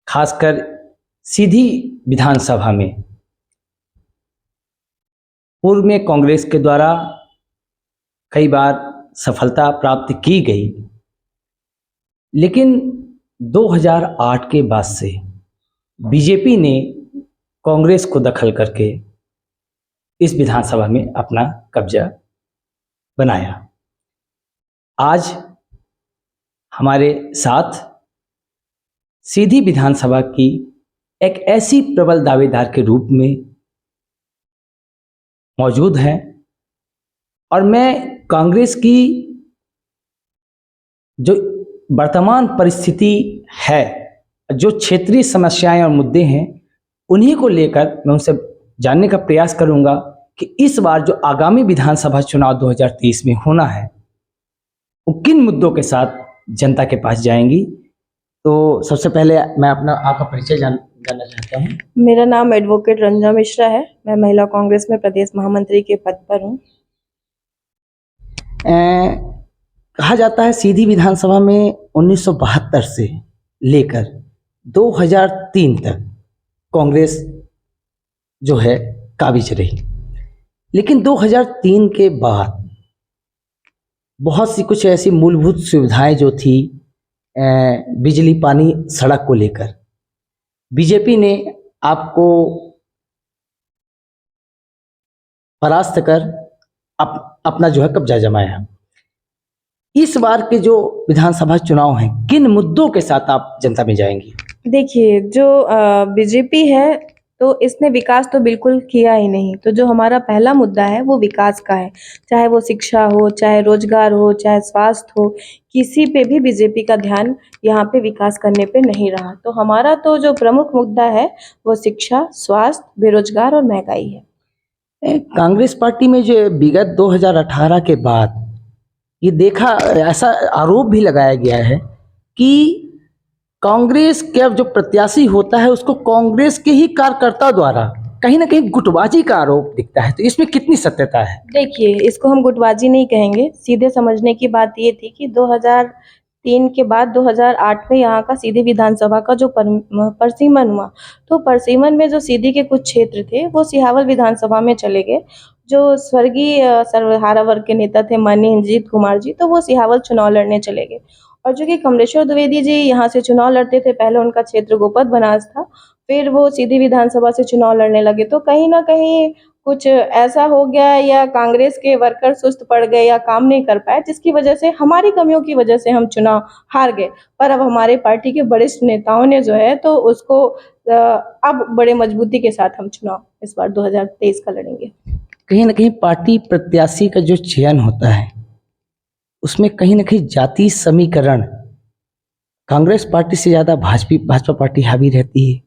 खासकर सीधी विधानसभा में पूर्व में कांग्रेस के द्वारा कई बार सफलता प्राप्त की गई, लेकिन 2008 के बाद से बीजेपी ने कांग्रेस को दखल करके इस विधानसभा में अपना कब्जा बनाया। आज हमारे साथ सीधी विधानसभा की एक ऐसी प्रबल दावेदार के रूप में मौजूद हैं और मैं कांग्रेस की जो वर्तमान परिस्थिति है, जो क्षेत्रीय समस्याएं और मुद्दे हैं, उन्हीं को लेकर मैं उनसे जानने का प्रयास करूंगा कि इस बार जो आगामी विधानसभा चुनाव 2023 में होना है वो किन मुद्दों के साथ जनता के पास जाएंगी। तो सबसे पहले मैं आपका परिचय जानना चाहता हूँ। मेरा नाम एडवोकेट रंजना मिश्रा है। मैं महिला कांग्रेस में प्रदेश महामंत्री के पद पर हूँ। कहा जाता है सीधी विधानसभा में 1972 से लेकर 2003 तक कांग्रेस जो है काबिज रही, लेकिन 2003 के बाद बहुत सी कुछ ऐसी मूलभूत सुविधाएं जो थी, बिजली, पानी, सड़क को लेकर बीजेपी ने आपको परास्त कर अपना जो है कब्जा जमाया। इस बार के जो विधानसभा चुनाव हैं, किन मुद्दों के साथ आप जनता में जाएंगी? देखिए, जो बीजेपी है तो इसने विकास तो बिल्कुल किया ही नहीं। तो जो हमारा पहला मुद्दा है वो विकास का है, चाहे वो शिक्षा हो, चाहे रोजगार हो, चाहे स्वास्थ्य हो, किसी पे भी बीजेपी का ध्यान यहाँ पे विकास करने पे नहीं रहा। तो हमारा तो जो प्रमुख मुद्दा है वो शिक्षा, स्वास्थ्य, बेरोजगार और महंगाई है। कांग्रेस पार्टी में जो विगत 2018 के बाद ये देखा, ऐसा आरोप भी लगाया गया है कि कांग्रेस का जो प्रत्याशी होता है उसको कांग्रेस के ही कार्यकर्ता द्वारा कहीं ना कहीं गुटबाजी का आरोप दिखता है। तो इसमें कितनी सत्यता है? देखिए, इसको हम गुटबाजी नहीं कहेंगे। सीधे समझने की बात ये थी कि 2003 के बाद 2008 में यहाँ का सीधी विधानसभा का जो परसीमन हुआ, तो परसीमन में जो सीधी के कुछ क्षेत्र थे वो सिहावल विधानसभा में चले गए। जो स्वर्गीय सर्वहारा वर्ग के नेता थे माननीय इंद्रजीत कुमार जी, तो वो सिहावल चुनाव लड़ने चले गए। और जो कि कमलेश्वर द्विवेदी जी यहाँ से चुनाव लड़ते थे, पहले उनका क्षेत्र गोपद बनास था, फिर वो सीधी विधानसभा से चुनाव लड़ने लगे। तो कहीं ना कहीं कुछ ऐसा हो गया, या कांग्रेस के वर्कर सुस्त पड़ गए या काम नहीं कर पाए, जिसकी वजह से, हमारी कमियों की वजह से हम चुनाव हार गए। पर अब हमारे पार्टी के वरिष्ठ नेताओं ने जो है तो उसको अब बड़े मजबूती के साथ हम चुनाव इस बार 2023 का लड़ेंगे। कहीं ना कहीं पार्टी प्रत्याशी का जो चयन होता है उसमें कहीं ना कहीं जाति समीकरण कांग्रेस पार्टी से ज्यादा भाजपा पार्टी हावी रहती है,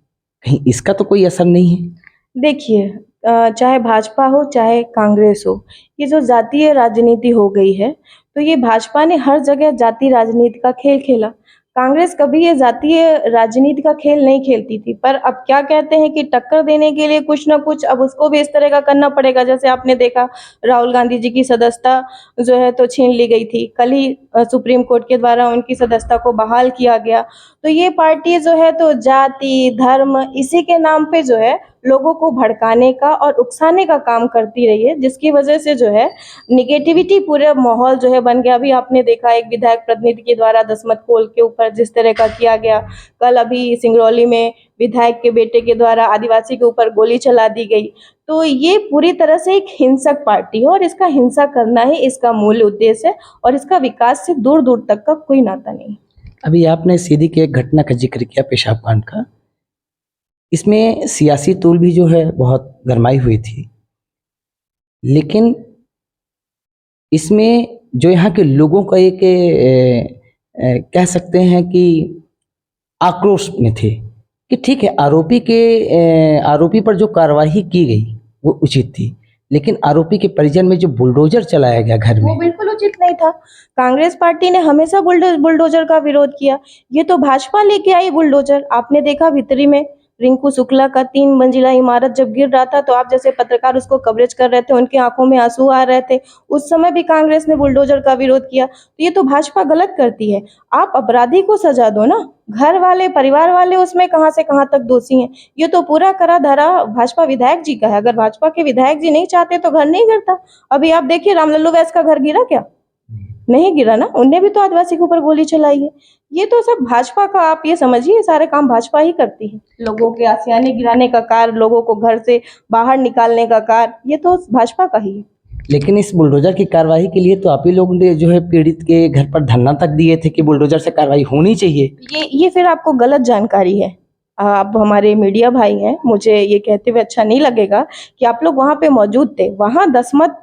कहीं इसका तो कोई असर नहीं है? देखिए, चाहे भाजपा हो चाहे कांग्रेस हो, ये जो जातीय राजनीति हो गई है, तो ये भाजपा ने हर जगह जाति राजनीति का खेल खेला। कांग्रेस कभी ये जातीय राजनीति का खेल नहीं खेलती थी। पर अब क्या कहते हैं कि टक्कर देने के लिए कुछ ना कुछ अब उसको भी इस तरह का करना पड़ेगा। जैसे आपने देखा, राहुल गांधी जी की सदस्यता जो है तो छीन ली गई थी, कल ही सुप्रीम कोर्ट के द्वारा उनकी सदस्यता को बहाल किया गया। तो ये पार्टी जो है तो जाति, धर्म, इसी के नाम पे जो है लोगों को भड़काने का और उकसाने का काम करती रही है, जिसकी वजह से जो है निगेटिविटी पूरे माहौल जो है बन गया। अभी आपने देखा एक विधायक प्रतिनिधि के द्वारा दसमत पोल के ऊपर जिस तरह का किया गया, कल अभी सिंगरौली में विधायक के बेटे के द्वारा आदिवासी के ऊपर गोली चला दी गई। तो ये पूरी तरह से एक हिंसक पार्टी है और इसका हिंसा करना ही इसका मूल उद्देश्य है और इसका विकास से दूर दूर तक का कोई नाता नहीं। अभी आपने सीधी के एक घटना का जिक्र किया, पेशाब कांड का। इसमें सियासी तूल भी जो है बहुत गरमाई हुई थी, लेकिन इसमें जो यहाँ के लोगों का एक कह सकते हैं कि आक्रोश में थे कि ठीक है, आरोपी पर जो कार्रवाई की गई वो उचित थी, लेकिन आरोपी के परिजन में जो बुलडोजर चलाया गया घर में, वो बिल्कुल उचित नहीं था। कांग्रेस पार्टी ने हमेशा बुलडोजर का विरोध किया। ये तो भाजपा लेके आई बुलडोजर। आपने देखा भितरी में रिंकू शुक्ला का 3 मंजिला इमारत जब गिर रहा था तो आप जैसे पत्रकार उसको कवरेज कर रहे थे, उनकी आंखों में आंसू आ रहे थे। उस समय भी कांग्रेस ने बुलडोजर का विरोध किया। तो ये तो भाजपा गलत करती है। आप अपराधी को सजा दो ना, घर वाले, परिवार वाले उसमें कहाँ से कहाँ तक दोषी हैं। ये तो पूरा करा धरा भाजपा विधायक जी का है। अगर भाजपा के विधायक जी नहीं चाहते तो घर नहीं गिरता। अभी आप देखिए रामलल्लू वैस का घर गिरा क्या? नहीं गिरा ना, उनने भी तो आदिवासी के ऊपर गोली चलाई है। ये तो सब भाजपा का, आप ये समझिए सारे काम भाजपा ही करती है। लोगों के आशियाने गिराने का कार्य, लोगों को घर से बाहर निकालने का कार्य, ये तो भाजपा का ही है। लेकिन इस बुलडोजर की कार्रवाई के लिए तो आप ही लोगों ने जो है पीड़ित के घर पर धरना तक दिए थे कि बुलडोजर से कार्रवाई होनी चाहिए। ये फिर आपको गलत जानकारी है। आप हमारे मीडिया भाई हैं, मुझे ये कहते हुए अच्छा नहीं लगेगा कि आप लोग वहाँ पे मौजूद थे। वहाँ दसमत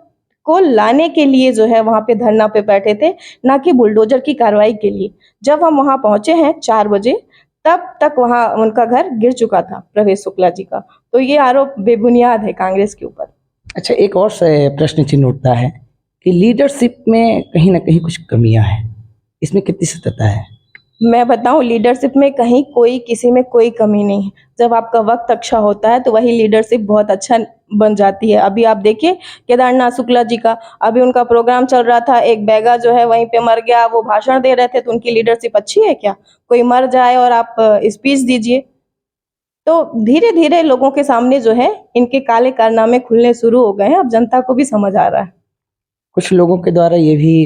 को लाने के लिए जो है वहाँ पे धरना पे बैठे थे, ना कि बुलडोजर की कार्रवाई के लिए। जब हम वहाँ पहुंचे हैं 4 बजे, तब तक वहाँ उनका घर गिर चुका था, प्रवेश शुक्ला जी का। तो ये आरोप बेबुनियाद है कांग्रेस के ऊपर। अच्छा, एक और प्रश्न चिन्ह उठता है कि लीडरशिप में कहीं ना कहीं कुछ कमियां हैं, इसमें कितनी सत्यता है? मैं बताऊं, लीडरशिप में कहीं कोई किसी में कोई कमी नहीं है। जब आपका वक्त अच्छा होता है तो वही लीडरशिप बहुत अच्छा बन जाती है। अभी आप देखिए केदारनाथ शुक्ला जी का, अभी उनका प्रोग्राम चल रहा था, एक बैगा जो है वहीं पे मर गया, वो भाषण दे रहे थे, तो उनकी लीडरशिप अच्छी है क्या? कोई मर जाए और आप स्पीच दीजिए। तो धीरे धीरे लोगों के सामने जो है इनके काले कारनामे खुलने शुरू हो गए हैं। अब जनता को भी समझ आ रहा है। कुछ लोगों के द्वारा ये भी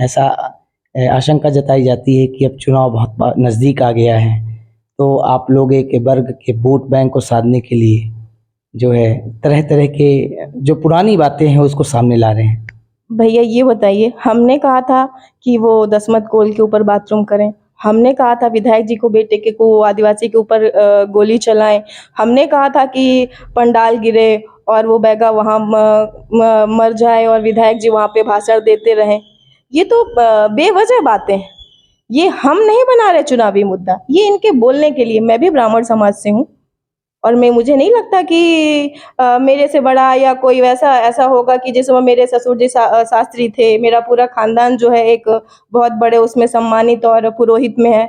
ऐसा आशंका जताई जाती है कि अब चुनाव बहुत नज़दीक आ गया है, तो आप लोग एक वर्ग के वोट बैंक को साधने के लिए जो है तरह तरह के जो पुरानी बातें हैं उसको सामने ला रहे हैं। भैया ये बताइए, हमने कहा था कि वो दसमत कोल के ऊपर बाथरूम करें? हमने कहा था विधायक जी को, बेटे के को आदिवासी के ऊपर गोली चलाएं? हमने कहा था कि पंडाल गिरे और वो बैगा वहाँ मर जाए और विधायक जी वहाँ पे भाषण देते रहें? ये तो बेवजह बातें हैं। ये हम नहीं बना रहे चुनावी मुद्दा, ये इनके बोलने के लिए। मैं भी ब्राह्मण समाज से हूँ और मुझे नहीं लगता कि मेरे से बड़ा या कोई वैसा ऐसा होगा कि जिसमें मेरे ससुर जी शास्त्री थे। मेरा पूरा खानदान जो है एक बहुत बड़े उसमें सम्मानित और पुरोहित में है।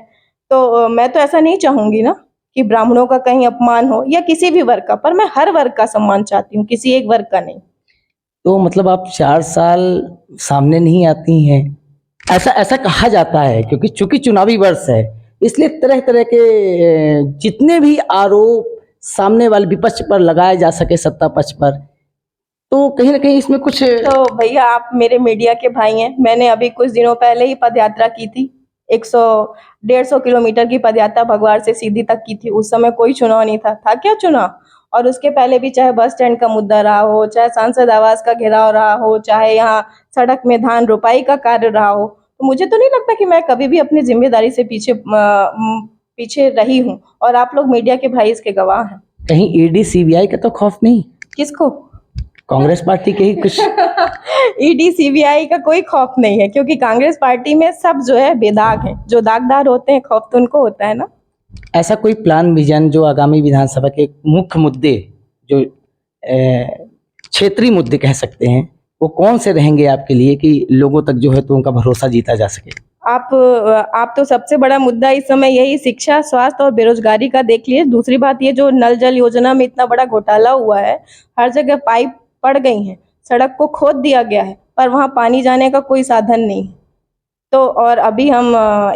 तो मैं तो ऐसा नहीं चाहूंगी ना कि ब्राह्मणों का कहीं अपमान हो या किसी भी वर्ग का, पर मैं हर वर्ग का सम्मान चाहती हूँ, किसी एक वर्ग का नहीं। तो मतलब आप 4 साल सामने नहीं आती हैं, ऐसा ऐसा कहा जाता है, क्योंकि चूंकि चुनावी वर्ष है इसलिए तरह तरह के जितने भी आरोप सामने वाले विपक्ष पर लगाए जा सके सत्ता पक्ष पर, तो कहीं ना कहीं इसमें कुछ। तो भैया आप मेरे मीडिया के भाई हैं। मैंने अभी कुछ दिनों पहले ही पदयात्रा की थी, 100-150 किलोमीटर की पदयात्रा भगवान से सीधी तक की थी। उस समय कोई चुनाव नहीं था क्या चुनाव? और उसके पहले भी चाहे बस स्टैंड का मुद्दा रहा हो, चाहे सांसद आवास का घेराव रहा हो, चाहे यहाँ सड़क में धान रोपाई का कार्य रहा हो, तो मुझे तो नहीं लगता कि मैं कभी भी अपनी जिम्मेदारी से पीछे रही हूँ। और आप लोग मीडिया के भाई इसके गवाह हैं। कहीं ईडी सीबीआई का तो खौफ नहीं? किसको? कांग्रेस पार्टी के ही कुछ। ईडी सीबीआई का कोई खौफ नहीं है, क्योंकि कांग्रेस पार्टी में सब जो है बेदाग हैं। जो दागदार होते हैं खौफ तो उनको होता है ना। ऐसा कोई प्लान विजन जो आगामी विधानसभा के मुख्य मुद्दे, जो क्षेत्रीय मुद्दे कह सकते हैं, वो कौन से रहेंगे आपके लिए कि लोगों तक जो है तो उनका भरोसा जीता जा सके? आप तो सबसे बड़ा मुद्दा इस समय यही शिक्षा, स्वास्थ्य और बेरोजगारी का देख लिए। दूसरी बात ये, जो नल जल योजना में इतना बड़ा घोटाला हुआ है, हर जगह पाइप पड़ गई हैं, सड़क को खोद दिया गया है, पर वहाँ पानी जाने का कोई साधन नहीं। तो और अभी हम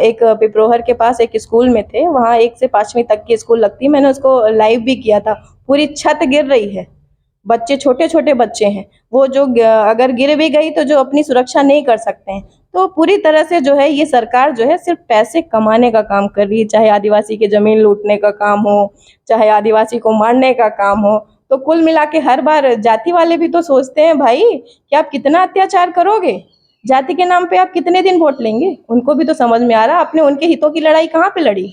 एक पिपरोहर के पास एक स्कूल में थे, वहाँ 1 से 5वीं तक की स्कूल लगती है। मैंने उसको लाइव भी किया था। पूरी छत गिर रही है, बच्चे छोटे छोटे बच्चे हैं, वो जो अगर गिर भी गई तो जो अपनी सुरक्षा नहीं कर सकते हैं। तो पूरी तरह से जो है ये सरकार जो है सिर्फ पैसे कमाने का काम कर रही है, चाहे आदिवासी की जमीन लूटने का काम हो, चाहे आदिवासी को मारने का काम हो। तो कुल मिला के हर बार जाति वाले भी तो सोचते हैं भाई कि आप कितना अत्याचार करोगे, जाति के नाम पे आप कितने दिन वोट लेंगे। उनको भी तो समझ में आ रहा, आपने उनके हितों की लड़ाई कहाँ पे लड़ी।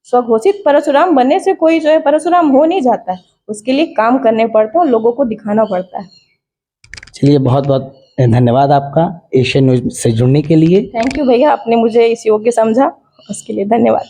स्वघोषित परशुराम बनने से कोई जो है परशुराम हो नहीं जाता है, उसके लिए काम करने पड़ते हैं और लोगों को दिखाना पड़ता है। चलिए, बहुत बहुत धन्यवाद आपका एशियन न्यूज से जुड़ने के लिए। थैंक यू भैया, आपने मुझे इस योग्य समझा, उसके लिए धन्यवाद।